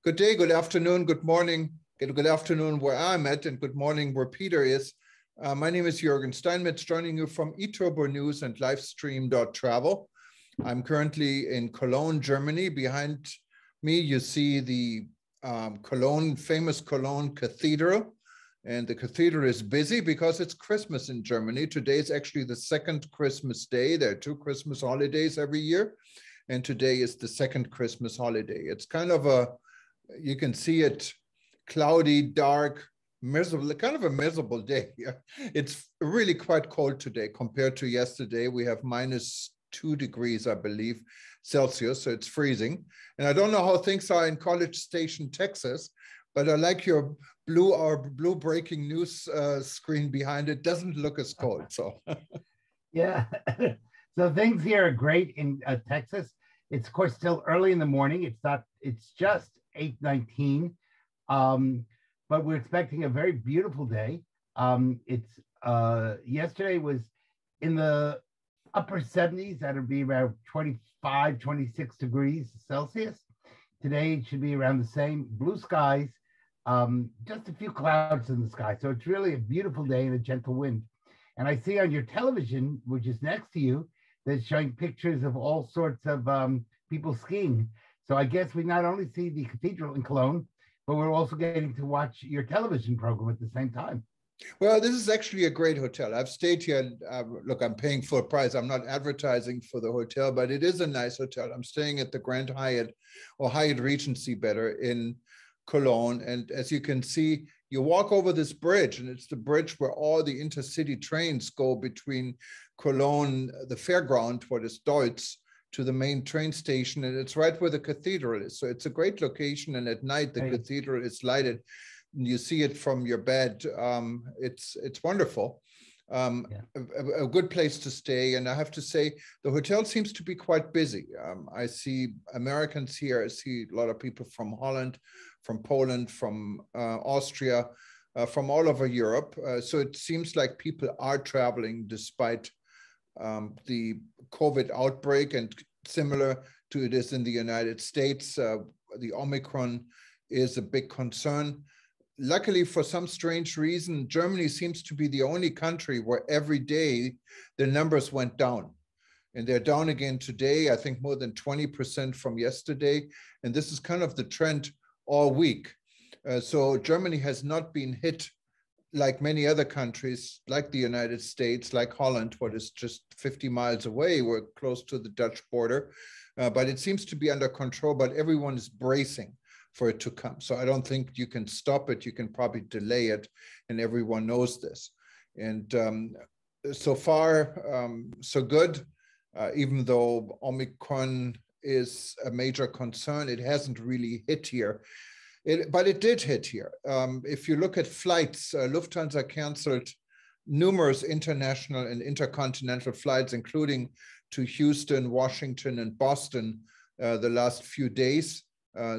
Good day, good afternoon, good morning, good afternoon where I'm at, and good morning where Peter is. My name is Jürgen Steinmetz, joining you from eTurbo News and Livestream.travel. I'm currently in Cologne, Germany. Behind me, you see the famous Cologne Cathedral. And the cathedral is busy because it's Christmas in Germany. Today is actually the second Christmas day. There are two Christmas holidays every year. And today is the second Christmas holiday. It's kind of you can see it, cloudy, dark, miserable, kind of a miserable day. It's really quite cold today compared to yesterday. We have -2 degrees, I believe, Celsius, so it's freezing. And I don't know how things are in College Station, Texas, but I like your blue breaking news screen behind it. Doesn't look as cold, so. Yeah, so things here are great in Texas. It's of course still early in the morning. It's just 8:19, but we're expecting a very beautiful day. Yesterday was in the upper 70s. That'll be around 25, 26 degrees Celsius. Today it should be around the same. Blue skies, just a few clouds in the sky. So it's really a beautiful day and a gentle wind. And I see on your television, which is next to you, that's showing pictures of all sorts of people skiing. So I guess we not only see the cathedral in Cologne, but we're also getting to watch your television program at the same time. Well, this is actually a great hotel. I've stayed here. Look, I'm paying full price. I'm not advertising for the hotel, but it is a nice hotel. I'm staying at the Grand Hyatt, or Hyatt Regency better, in Cologne. And as you can see, you walk over this bridge, and it's the bridge where all the intercity trains go between Cologne, the fairground, what is Deutz, to the main train station, and it's right where the cathedral is. So it's a great location, and at night the cathedral is lighted. And you see it from your bed. It's wonderful. A good place to stay. And I have to say, the hotel seems to be quite busy. I see Americans here. I see a lot of people from Holland, from Poland, from Austria, from all over Europe. So it seems like people are traveling despite the COVID outbreak, and similar to it is in the United States. The Omicron is a big concern. Luckily, for some strange reason, Germany seems to be the only country where every day the numbers went down. And they're down again today, I think more than 20% from yesterday. And this is kind of the trend all week. So Germany has not been hit like many other countries, like the United States, like Holland, what is just 50 miles away. We're close to the Dutch border, but it seems to be under control, but everyone is bracing for it to come. So I don't think you can stop it. You can probably delay it, and everyone knows this. And so far, so good. Even though Omicron is a major concern, it hasn't really hit here. But it did hit here. If you look at flights, Lufthansa canceled numerous international and intercontinental flights, including to Houston, Washington, and Boston the last few days,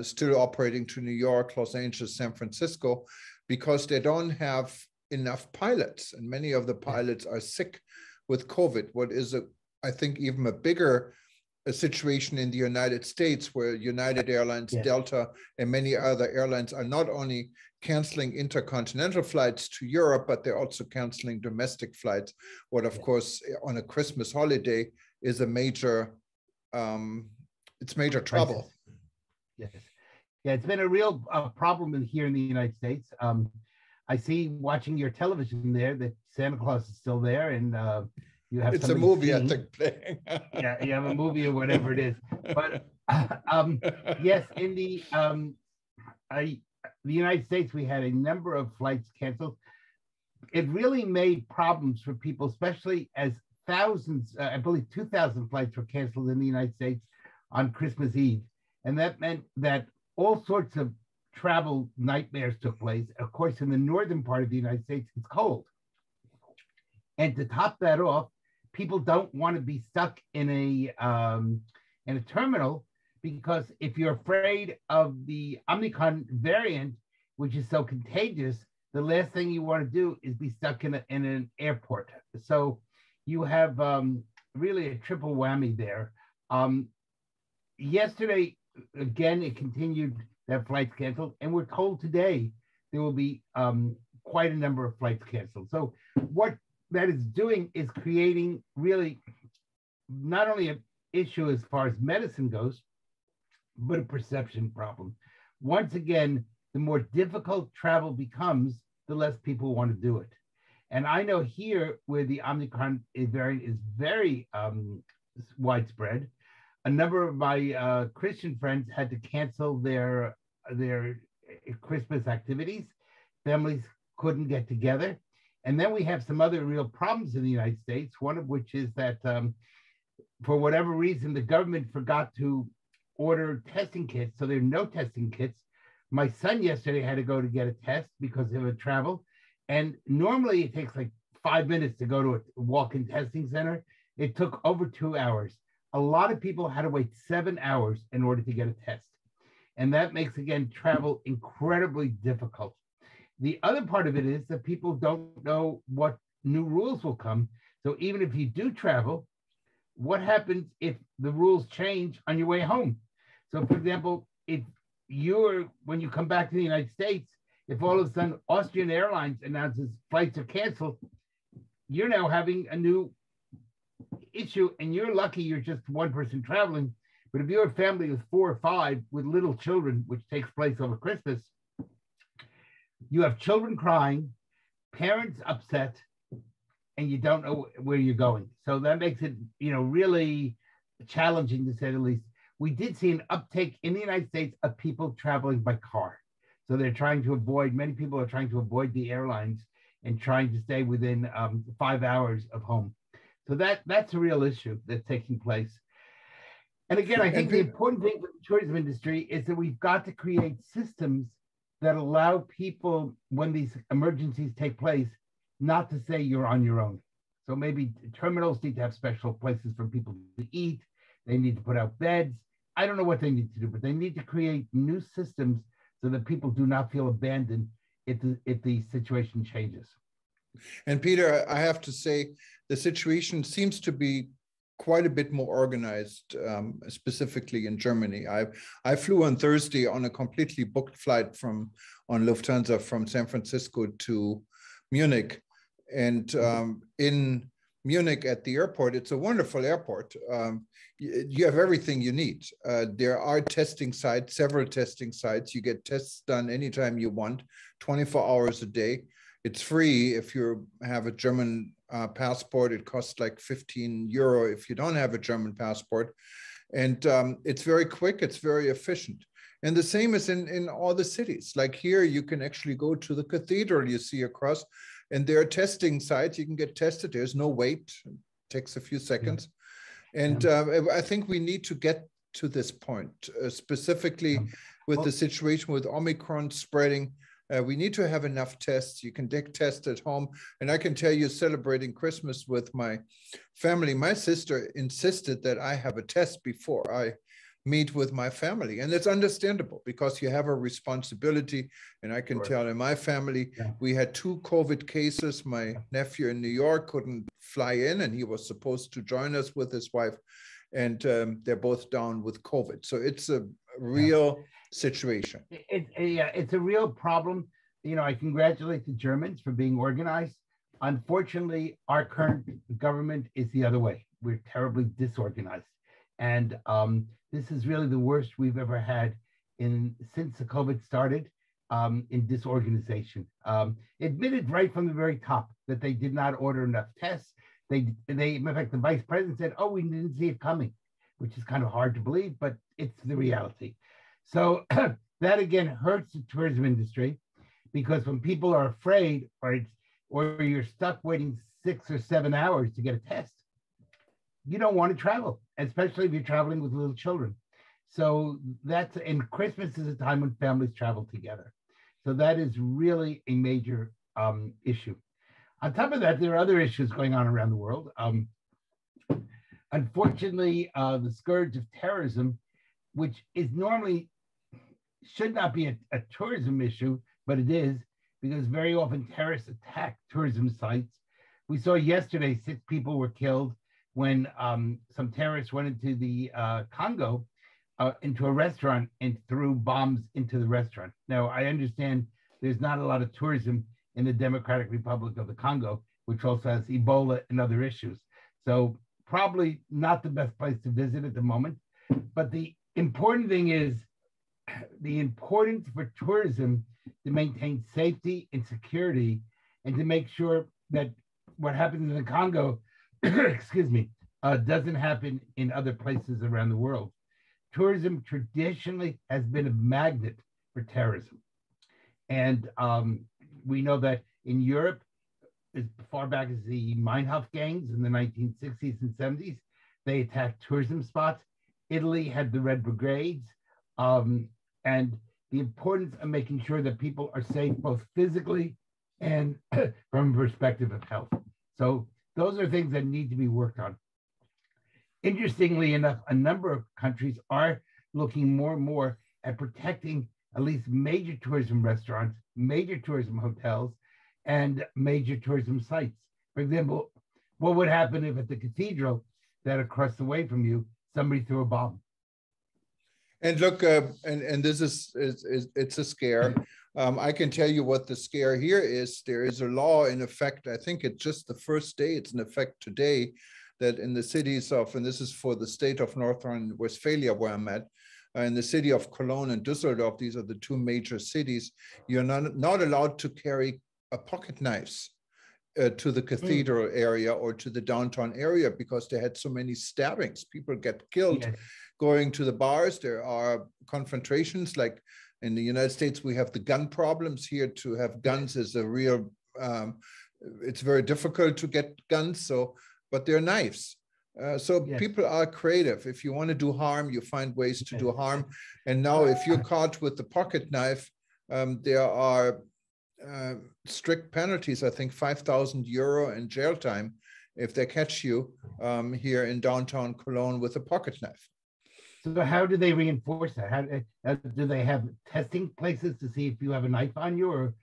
still operating to New York, Los Angeles, San Francisco, because they don't have enough pilots. And many of the pilots are sick with COVID. What is, I think, even a bigger situation in the United States, where United Airlines, Delta, and many other airlines are not only canceling intercontinental flights to Europe, but they're also canceling domestic flights. What, of course, on a Christmas holiday is a major, it's major trouble. Yes. Yeah, it's been a real problem here in the United States. I see, watching your television there, that Santa Claus is still there, and you have it's a movie, I think, playing. Yeah, you have a movie or whatever it is. But yes, in the United States, we had a number of flights canceled. It really made problems for people, especially as thousands, I believe 2,000 flights were canceled in the United States on Christmas Eve. And that meant that all sorts of travel nightmares took place. Of course, in the northern part of the United States, it's cold. And to top that off, people don't want to be stuck in a terminal, because if you're afraid of the Omicron variant, which is so contagious, the last thing you want to do is be stuck in an airport. So you have really a triple whammy there. Yesterday, again, it continued have flights canceled, and we're told today there will be quite a number of flights canceled. So what that is doing is creating really not only an issue as far as medicine goes, but a perception problem. Once again, the more difficult travel becomes, the less people want to do it. And I know here where the Omicron variant is very widespread, a number of my Christian friends had to cancel their Christmas activities. Families couldn't get together. And then we have some other real problems in the United States, one of which is that for whatever reason, the government forgot to order testing kits. So there are no testing kits. My son yesterday had to go to get a test because of a travel. And normally it takes like 5 minutes to go to a walk-in testing center. It took over 2 hours. A lot of people had to wait 7 hours in order to get a test. And that makes, again, travel incredibly difficult. The other part of it is that people don't know what new rules will come. So even if you do travel, what happens if the rules change on your way home? So for example, if when you come back to the United States, if all of a sudden Austrian Airlines announces flights are canceled, you're now having a new issue, and you're lucky you're just one person traveling. But if you're a family of 4 or 5 with little children, which takes place over Christmas, you have children crying, parents upset, and you don't know where you're going. So that makes it, really challenging, to say the least. We did see an uptake in the United States of people traveling by car. So many people are trying to avoid the airlines and trying to stay within 5 hours of home. So that's a real issue that's taking place. And again, I think the important thing for the tourism industry is that we've got to create systems that allow people, when these emergencies take place, not to say you're on your own. So maybe terminals need to have special places for people to eat. They need to put out beds. I don't know what they need to do, but they need to create new systems so that people do not feel abandoned if the situation changes. And Peter, I have to say, the situation seems to be quite a bit more organized, specifically in Germany. I flew on Thursday on a completely booked flight on Lufthansa from San Francisco to Munich. And in Munich at the airport, it's a wonderful airport. You have everything you need. There are testing sites, several testing sites. You get tests done anytime you want, 24 hours a day. It's free if you have a German passport. It costs like 15 euro if you don't have a German passport. And it's very quick, it's very efficient. And the same is in all the cities. Like here, you can actually go to the cathedral you see across, and there are testing sites. You can get tested. There's no wait. It takes a few seconds. Yeah. And I think we need to get to this point, specifically with the situation with Omicron spreading. We need to have enough tests. You can take tests at home. And I can tell you, celebrating Christmas with my family, my sister insisted that I have a test before I meet with my family. And it's understandable because you have a responsibility. And I can tell in my family, we had 2 COVID cases. My nephew in New York couldn't fly in, and he was supposed to join us with his wife. And they're both down with COVID. So it's a real situation. It's a real problem. I congratulate the Germans for being organized. Unfortunately, our current government is the other way. We're terribly disorganized. And this is really the worst we've ever had since the COVID started in disorganization. Admitted right from the very top that they did not order enough tests. In fact, the vice president said, "Oh, we didn't see it coming," which is kind of hard to believe, but it's the reality. So that again hurts the tourism industry, because when people are afraid or you're stuck waiting 6 or 7 hours to get a test, you don't want to travel, especially if you're traveling with little children. So and Christmas is a time when families travel together. So that is really a major issue. On top of that, there are other issues going on around the world. Unfortunately, the scourge of terrorism, which is normally should not be a tourism issue, but it is, because very often terrorists attack tourism sites. We saw yesterday 6 people were killed when some terrorists went into the Congo into a restaurant and threw bombs into the restaurant. Now, I understand there's not a lot of tourism in the Democratic Republic of the Congo, which also has Ebola and other issues. So probably not the best place to visit at the moment. But the important thing is the importance for tourism to maintain safety and security and to make sure that what happens in the Congo, excuse me, doesn't happen in other places around the world. Tourism traditionally has been a magnet for terrorism. And we know that in Europe, as far back as the Meinhof gangs in the 1960s and 70s, they attacked tourism spots. Italy had the Red Brigades, and the importance of making sure that people are safe both physically and from a perspective of health. So those are things that need to be worked on. Interestingly enough, a number of countries are looking more and more at protecting at least major tourism restaurants, major tourism hotels, and major tourism sites. For example, what would happen if at the cathedral that across the way from you, somebody threw a bomb? And look, and this is it's a scare. I can tell you what the scare here is. There is a law in effect. I think it's just the first day. It's in effect today, that in the cities of, and this is for the state of North Rhine-Westphalia where I'm at, in the city of Cologne and Düsseldorf, these are the two major cities, you're not allowed to carry pocket knives to the cathedral area or to the downtown area because they had so many stabbings. People get killed. Yes. Going to the bars. There are confrontations. Like in the United States, we have the gun problems. Here to have guns is a real, it's very difficult to get guns. So, but they're knives. So yes. People are creative. If you want to do harm, you find ways to do harm. And now if you're caught with the pocket knife, there are strict penalties, I think 5,000 euro in jail time if they catch you here in downtown Cologne with a pocket knife. So how do they reinforce that? How do they have testing places to see if you have a knife on you, or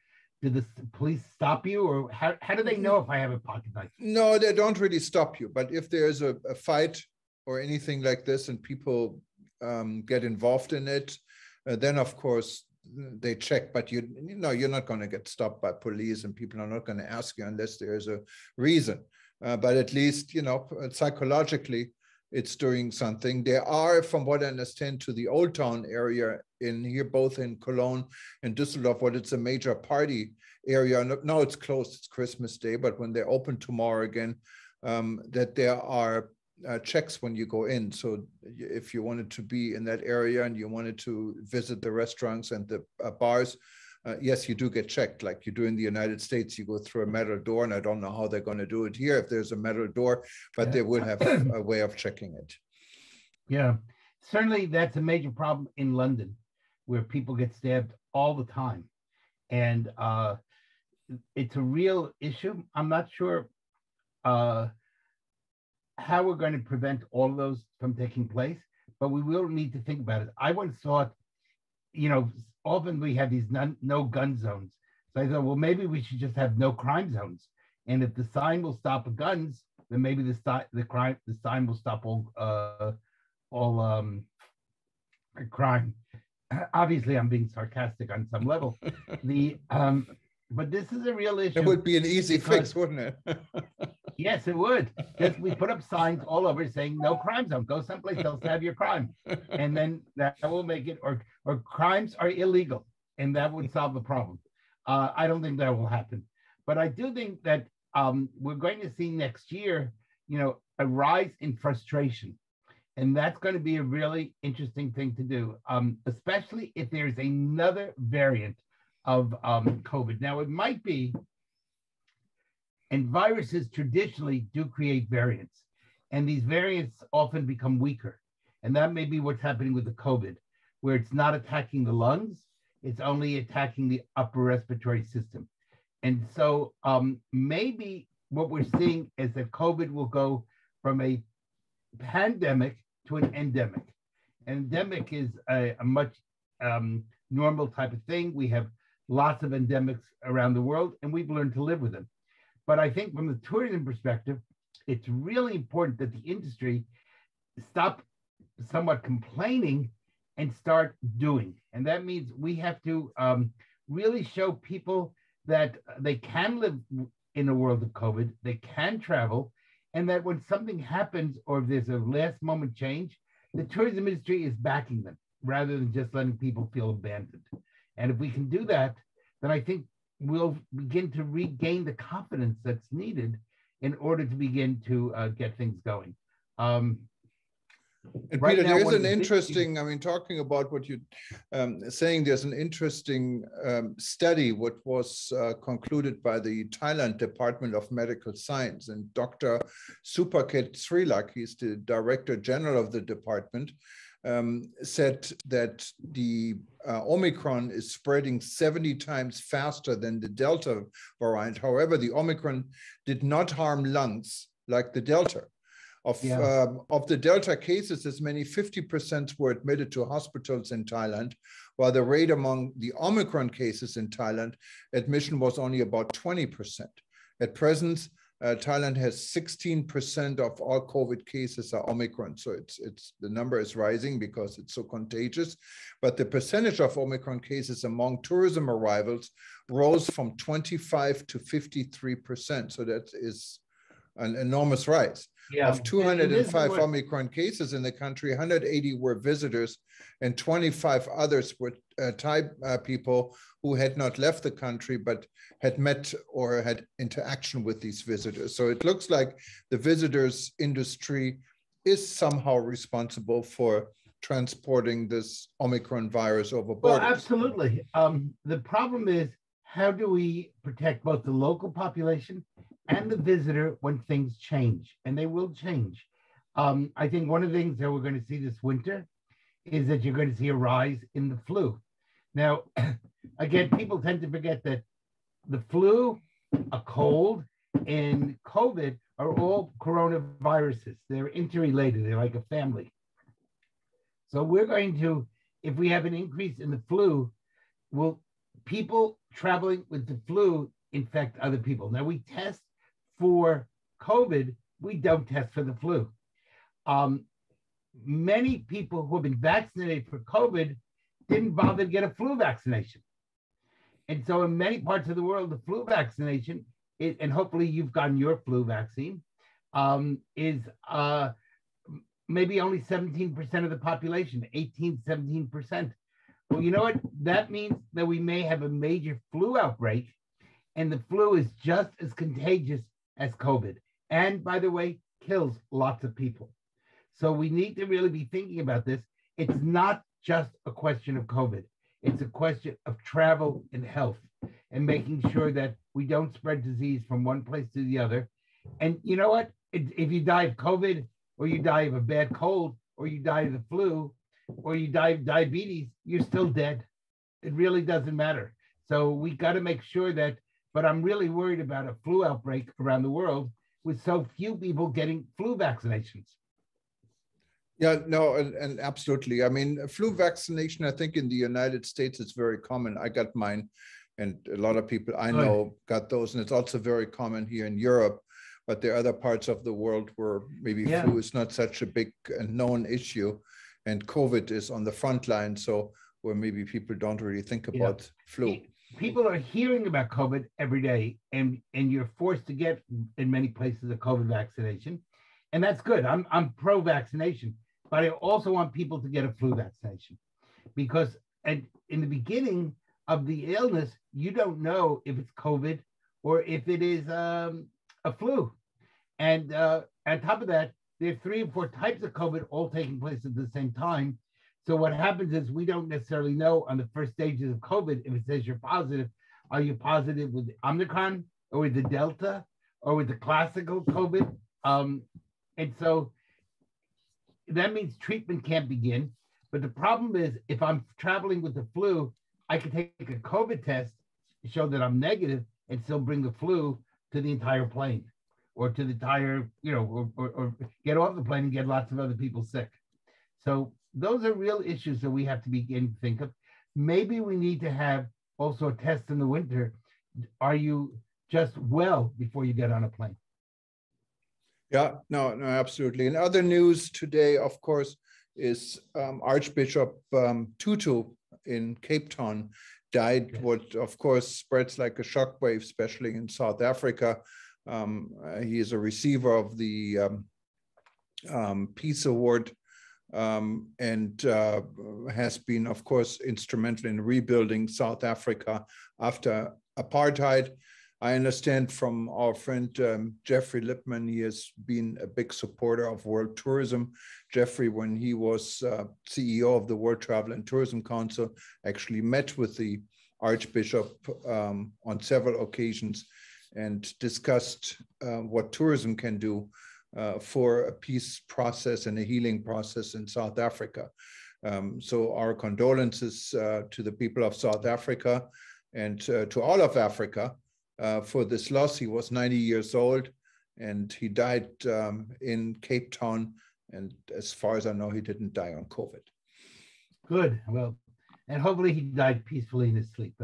do the police stop you, or how do they know if I have a pocket knife? No, they don't really stop you. But if there's a fight or anything like this and people get involved in it, then of course they check. But you know, you're not going to get stopped by police, and people are not going to ask you unless there's a reason. But at least, you know, psychologically, it's doing something. There are, from what I understand, to the Old Town area in here, both in Cologne and Düsseldorf, what it's a major party area. Now it's closed, it's Christmas Day, but when they open tomorrow again, that there are checks when you go in. So if you wanted to be in that area and you wanted to visit the restaurants and the bars, yes, you do get checked like you do in the United States. You go through a metal door, and I don't know how they're going to do it here if there's a metal door, but they will have a way of checking it. Yeah, certainly that's a major problem in London, where people get stabbed all the time. And it's a real issue. I'm not sure how we're going to prevent all of those from taking place, but we will need to think about it. I once thought, you know, often we have these no gun zones. So I thought, well, maybe we should just have no crime zones. And if the sign will stop guns, then maybe the sign will stop all crime. Obviously, I'm being sarcastic on some level. But this is a real issue. It would be an easy fix, wouldn't it? Yes, it would. Just we put up signs all over saying no crime zone. Go someplace else to have your crime, and then that will make it. Or crimes are illegal, and that would solve the problem. I don't think that will happen, but I do think that we're going to see next year, you know, a rise in frustration, and that's going to be a really interesting thing to do, especially if there's another variant of COVID. Now, it might be. And viruses traditionally do create variants, and these variants often become weaker. And that may be what's happening with the COVID, where it's not attacking the lungs, it's only attacking the upper respiratory system. And so maybe what we're seeing is that COVID will go from a pandemic to an endemic. Endemic is a much normal type of thing. We have lots of endemics around the world, and we've learned to live with them. But I think from the tourism perspective, it's really important that the industry stop somewhat complaining and start doing. And that means we have to really show people that they can live in a world of COVID, they can travel, and that when something happens or if there's a last moment change, the tourism industry is backing them rather than just letting people feel abandoned. And if we can do that, then I think we'll begin to regain the confidence that's needed in order to begin to get things going. And right Peter, now, there is one of an the big- interesting, I mean, talking about what you're saying, there's an interesting study, what was concluded by the Thailand Department of Medical Science. And Dr. Supaket Srilak, he's the Director General of the department, said that the Omicron is spreading 70 times faster than the Delta variant. However, the Omicron did not harm lungs like the Delta. Of the Delta cases, as many 50% were admitted to hospitals in Thailand, while the rate among the Omicron cases in Thailand, admission was only about 20%. At present, Thailand has 16% of all COVID cases are Omicron. So the number is rising because it's so contagious. But the percentage of Omicron cases among tourism arrivals rose from 25 to 53%. So that is an enormous rise. Yeah. Of 205 Omicron cases in the country, 180 were visitors and 25 others were Thai people who had not left the country but had met or had interaction with these visitors. So it looks like the visitors industry is somehow responsible for transporting this Omicron virus over borders. Well, absolutely. The problem is, how do we protect both the local population and the visitor when things change? And they will change. I think one of the things that we're going to see this winter is that you're going to see a rise in the flu. Now, again, people tend to forget that the flu, a cold, and COVID are all coronaviruses. They're interrelated. They're like a family. So we're going to, if we have an increase in the flu, will people traveling with the flu infect other people? Now, we test for COVID, we don't test for the flu. Many people who have been vaccinated for COVID didn't bother to get a flu vaccination. And so in many parts of the world, the flu vaccination, and hopefully you've gotten your flu vaccine, is maybe only 17% of the population, 18, 17%. Well, you know what? That means that we may have a major flu outbreak, and the flu is just as contagious as COVID. And by the way, kills lots of people. So we need to really be thinking about this. It's not just a question of COVID. It's a question of travel and health and making sure that we don't spread disease from one place to the other. And you know what? If you die of COVID, or you die of a bad cold, or you die of the flu, or you die of diabetes, you're still dead. It really doesn't matter. So we got to make sure that, but I'm really worried about a flu outbreak around the world with so few people getting flu vaccinations. Yeah, no, and absolutely. I mean, flu vaccination, I think in the United States, it's very common. I got mine, and a lot of people I know got those, and it's also very common here in Europe. But there are other parts of the world where maybe flu is not such a big and known issue, and COVID is on the front line. So where maybe people don't really think about flu. People are hearing about COVID every day, and you're forced to get in many places a COVID vaccination, and that's good. I'm pro-vaccination, but I also want people to get a flu vaccination, because in the beginning of the illness, you don't know if it's COVID or if it is a flu. And on top of that, there are 3 or 4 types of COVID all taking place at the same time. So what happens is we don't necessarily know on the first stages of COVID, if it says you're positive, are you positive with the Omicron or with the Delta or with the classical COVID? And so that means treatment can't begin. But the problem is, if I'm traveling with the flu, I can take a COVID test to show that I'm negative and still bring the flu to the entire plane, or to the entire, or get off the plane and get lots of other people sick. So those are real issues that we have to begin to think of. Maybe we need to have also a test in the winter. Are you just well before you get on a plane? Yeah, no, absolutely. In other news today, of course, is Archbishop Tutu in Cape Town died, what of course spreads like a shockwave, especially in South Africa. He is a receiver of the Peace Award and has been, of course, instrumental in rebuilding South Africa after apartheid. I understand from our friend Jeffrey Lipman, he has been a big supporter of world tourism. Jeffrey, when he was CEO of the World Travel and Tourism Council, actually met with the Archbishop on several occasions and discussed what tourism can do for a peace process and a healing process in South Africa. So our condolences to the people of South Africa and to all of Africa for this loss. He was 90 years old and he died in Cape Town. And as far as I know, he didn't die on COVID. Good. Well, and hopefully he died peacefully in his sleep.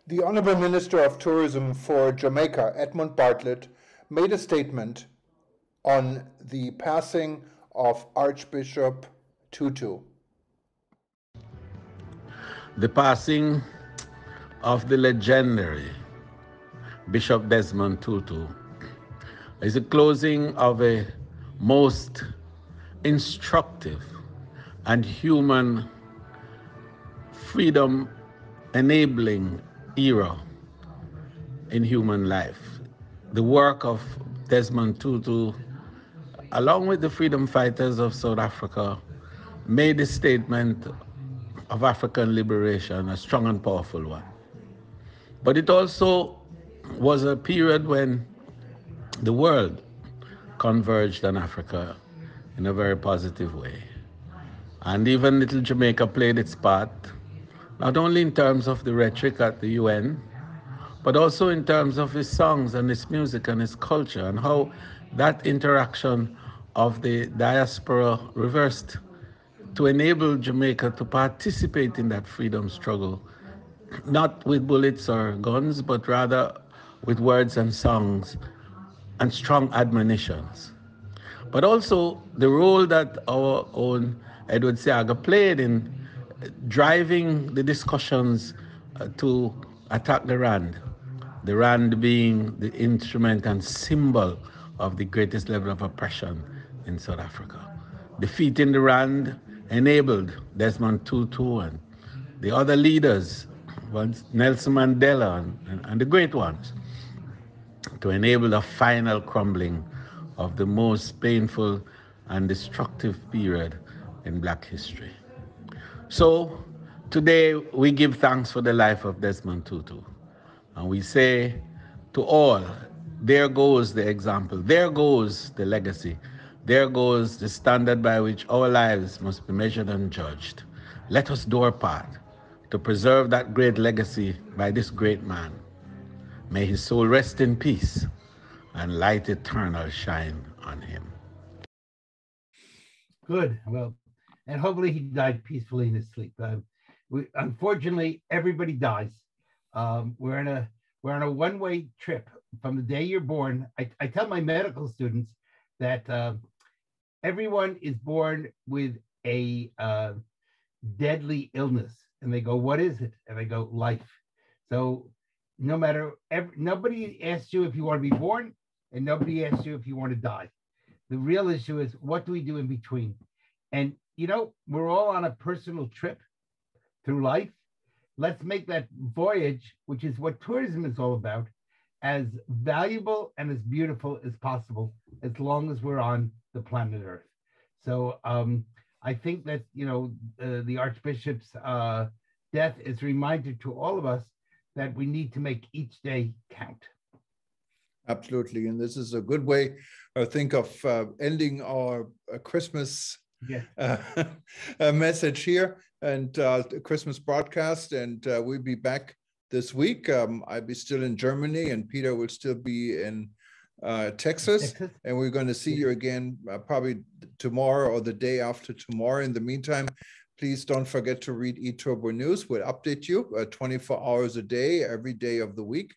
The Honorable Minister of Tourism for Jamaica, Edmund Bartlett, made a statement on the passing of Archbishop Tutu. The passing of the legendary Bishop Desmond Tutu is the closing of a most instructive and human freedom enabling era in human life. The work of Desmond Tutu, along with the freedom fighters of South Africa, made the statement of African liberation a strong and powerful one. But it also was a period when the world converged on Africa in a very positive way. And even little Jamaica played its part, not only in terms of the rhetoric at the UN, but also in terms of his songs and his music and his culture, and how that interaction of the diaspora reversed to enable Jamaica to participate in that freedom struggle, not with bullets or guns, but rather with words and songs and strong admonitions. But also the role that our own Edward Seaga played in driving the discussions to attack the Rand being the instrument and symbol of the greatest level of oppression in South Africa. Defeating the Rand enabled Desmond Tutu and the other leaders, Nelson Mandela and the great ones, to enable the final crumbling of the most painful and destructive period in Black history. So today we give thanks for the life of Desmond Tutu. And we say to all, there goes the example, there goes the legacy, there goes the standard by which our lives must be measured and judged. Let us do our part to preserve that great legacy by this great man. May his soul rest in peace and light eternal shine on him. Good. Well, and hopefully he died peacefully in his sleep. Unfortunately, everybody dies. We're on a one-way trip from the day you're born. I tell my medical students that everyone is born with a deadly illness, and they go, "What is it?" And I go, "Life." So no matter, nobody asks you if you want to be born, and nobody asks you if you want to die. The real issue is, what do we do in between? And we're all on a personal trip through life. Let's make that voyage, which is what tourism is all about, as valuable and as beautiful as possible, as long as we're on the planet Earth. So I think that, the Archbishop's death is a reminder to all of us that we need to make each day count. Absolutely. And this is a good way, I think, of ending our Christmas message here and Christmas broadcast. And we'll be back this week. I'll be still in Germany and Peter will still be in Texas. And we're going to see you again probably tomorrow or the day after tomorrow. In the meantime, please don't forget to read eTurbo News. We'll update you 24 hours a day, every day of the week.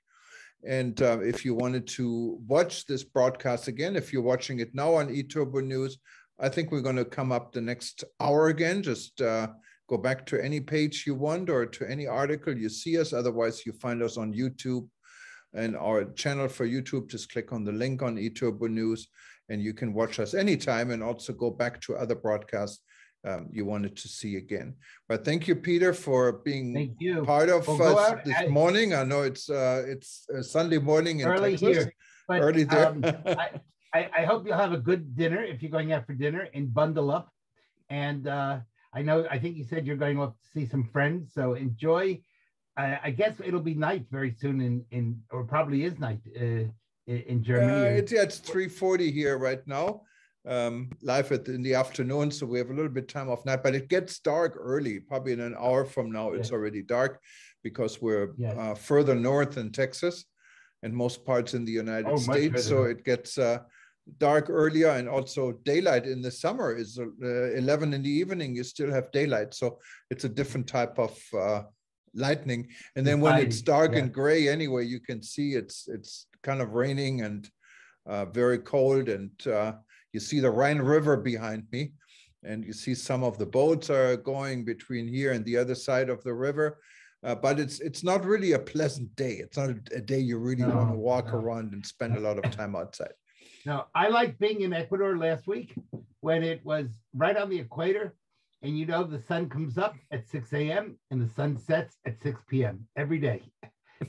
And if you wanted to watch this broadcast again, if you're watching it now on eTurbo News, I think we're going to come up the next hour again. Just go back to any page you want or to any article you see us. Otherwise, you find us on YouTube and our channel for YouTube. Just click on the link on eTurbo News and you can watch us anytime and also go back to other broadcasts you wanted to see again. But thank you, Peter, for being part of us this morning. I know it's Sunday morning in early Texas. Here, but early there. I hope you'll have a good dinner if you're going out for dinner and bundle up. And I think you said you're going off to see some friends, so enjoy. I guess it'll be night very soon or probably is night in Germany. It's 3:40 here right now. Live in the afternoon, so we have a little bit time off night, but it gets dark early. Probably in an hour from now, it's already dark because we're further north in Texas and most parts in the United States. So it gets dark earlier, and also daylight in the summer is 11 in the evening. You still have daylight, so it's a different type of lightning. And then when it's dark and gray, anyway, you can see it's kind of raining and very cold, and you see the Rhine River behind me, and you see some of the boats are going between here and the other side of the river. But it's not really a pleasant day. It's not a day you really want to walk around and spend a lot of time outside. No, I like being in Ecuador last week when it was right on the equator, and the sun comes up at 6 a.m. and the sun sets at 6 p.m. every day,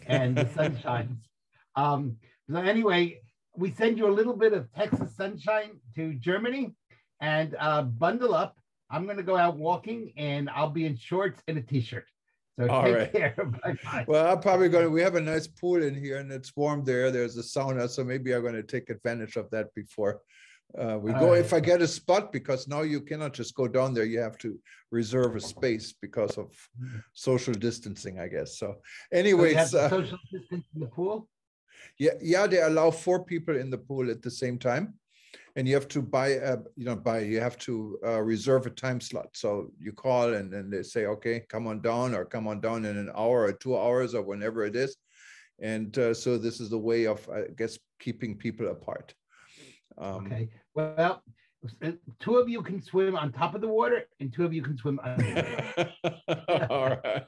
and the sun shines. So anyway, we send you a little bit of Texas sunshine to Germany, and bundle up. I'm going to go out walking, and I'll be in shorts and a t-shirt. So take care. Bye-bye. Well, I'm probably we have a nice pool in here and it's warm there. There's a sauna. So maybe I'm going to take advantage of that before we go. If I get a spot, because now you cannot just go down there. You have to reserve a space because of social distancing, I guess. So anyways. So you have social distance in the pool? Yeah, they allow 4 people in the pool at the same time. And you have to reserve a time slot. So you call and then they say, okay, come on down in an hour or 2 hours or whenever it is. And so this is the way of, I guess, keeping people apart. Okay. Well, 2 of you can swim on top of the water and 2 of you can swim under. All right.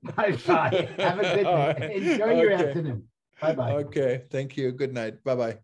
Bye-bye. Have a good day. Enjoy your afternoon. Bye-bye. Okay. Thank you. Good night. Bye-bye.